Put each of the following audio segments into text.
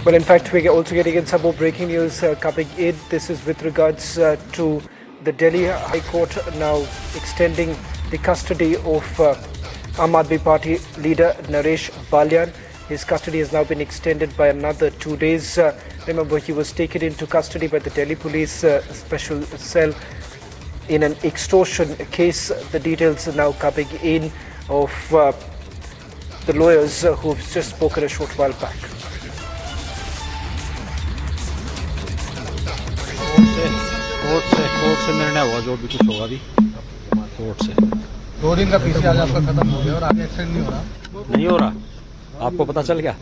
Well, in fact, we're also getting in some more breaking news coming in. This is with regards to the Delhi High Court now extending the custody of Aam Aadmi Party leader Naresh Balyan. His custody has now been extended by another 2 days. Remember, he was taken into custody by the Delhi Police Special Cell in an extortion case. The details are now coming in of the lawyers who've just spoken a short while back. Court से निर्णय हुआ जो भी कुछ होगा अभी court से 2 दिन का पीछे आज आपका खत्म हो गया और आगे एक्सटेंड नहीं हो रहा आपको पता चल गया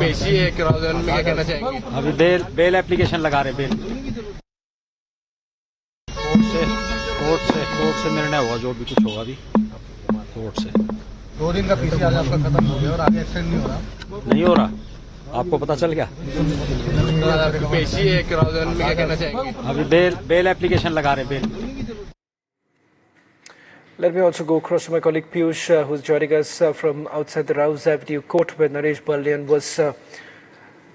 पेशी है में क्या कहना चाहेंगे अभी बेल एप्लीकेशन लगा रहे बेल कोर्ट से निर्णय हुआ जो भी कुछ होगा अभी कोर्ट से 2 दिन का पीछे आज आपका खत्म हो गया और आगे एक्सटेंड नहीं हो रहा आपको पता चल गया पेशी है में क्या कहना चाहेंगे अभी बेल एप्लीकेशन लगा रहे bell Let me also go across to my colleague Piyush, who's joining us from outside the Rouse Avenue court where Naresh Balyan was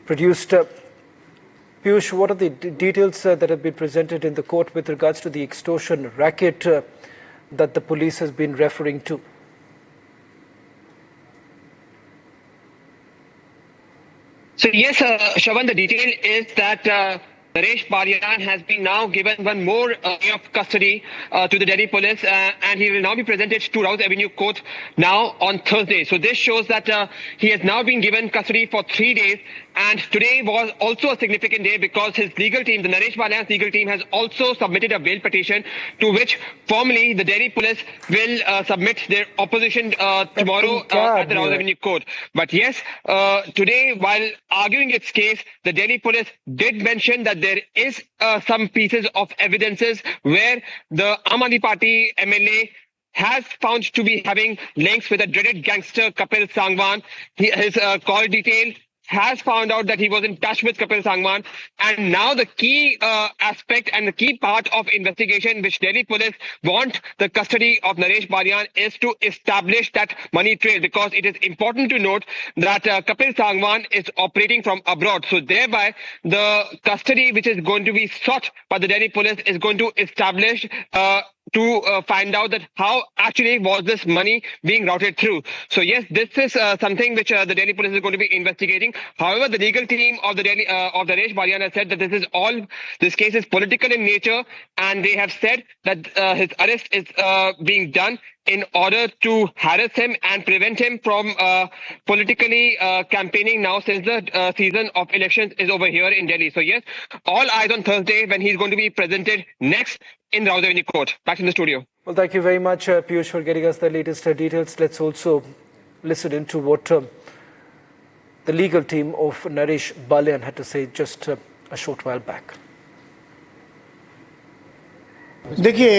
produced. Piyush, what are the details that have been presented in the court with regards to the extortion racket that the police has been referring to? So yes, Shravan, the detail is that Naresh Balyan has been now given one more day of custody to the Delhi police and he will now be presented to Rouse Avenue Court now on Thursday. So this shows that he has now been given custody for 3 days, and today was also a significant day because his legal team, the Naresh Balyan's legal team, has also submitted a bail petition to which formally the Delhi police will submit their opposition tomorrow at the Rouse Avenue Court. But yes, today while arguing its case, the Delhi police did mention that there is some pieces of evidences where the Aam Aadmi Party MLA has found to be having links with a dreaded gangster Kapil Sangwan. His call detail has found out that he was in touch with Kapil Sangwan, and now the key aspect and the key part of investigation which Delhi police want the custody of Naresh Balyan is to establish that money trail, because it is important to note that Kapil Sangwan is operating from abroad. So thereby the custody which is going to be sought by the Delhi police is going to establish to find out that how actually was this money being routed through. So yes, this is something which the Delhi police is going to be investigating. However, the legal team of the Delhi of Naresh Balyan has said that this case is political in nature, and they have said that his arrest is being done in order to harass him and prevent him from politically campaigning now since the season of elections is over here in Delhi. So yes, all eyes on Thursday when he's going to be presented next in Rouse Avenue Court. Back in the studio. Well, thank you very much, Piyush, for getting us the latest details. Let's also listen into what the legal team of Naresh Balyan had to say just a short while back. देखिए,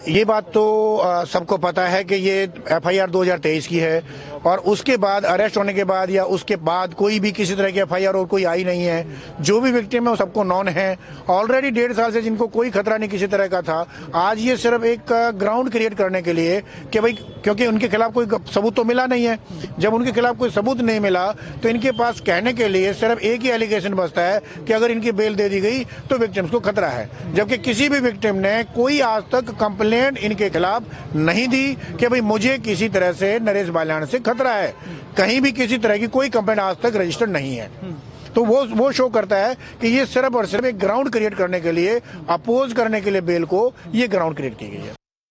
ये बात तो सबको पता है कि ये FIR 2023 की है और उसके बाद अरेस्ट होने के बाद या उसके बाद कोई भी किसी तरह की एफआईआर और कोई आई नहीं है। जो भी विक्टिम है वो सबको नॉन है। ऑलरेडी 1.5 साल से जिनको कोई खतरा नहीं किसी तरह का था, आज ये सिर्फ एक ग्राउंड क्रिएट करने के लिए कि भाई क्योंकि उनके खिलाफ कोई सबूत तो मिला नहीं है। जब उनके खिलाफ कोई सबूत नहीं मिला तो इनके पास कहने के लिए सिर्फ एक ही एलिगेशन बचता है कि अगर इनकी बेल दे दी गई तो विक्टिम्स को खतरा है, जबकि किसी भी विक्टिम ने कोई आज तक कंप्लेंट इनके खिलाफ नहीं दी कि भाई मुझे किसी तरह से नरेश बाल्यान से खतरा है। कहीं भी किसी तरह की कोई कंप्लेंट आज तक रजिस्टर्ड नहीं है। तो वो शो करता है कि ये सिर्फ और सिर्फ एक ग्राउंड क्रिएट करने के लिए, अपोज करने के लिए बेल को ये ग्राउंड क्रिएट की गई है।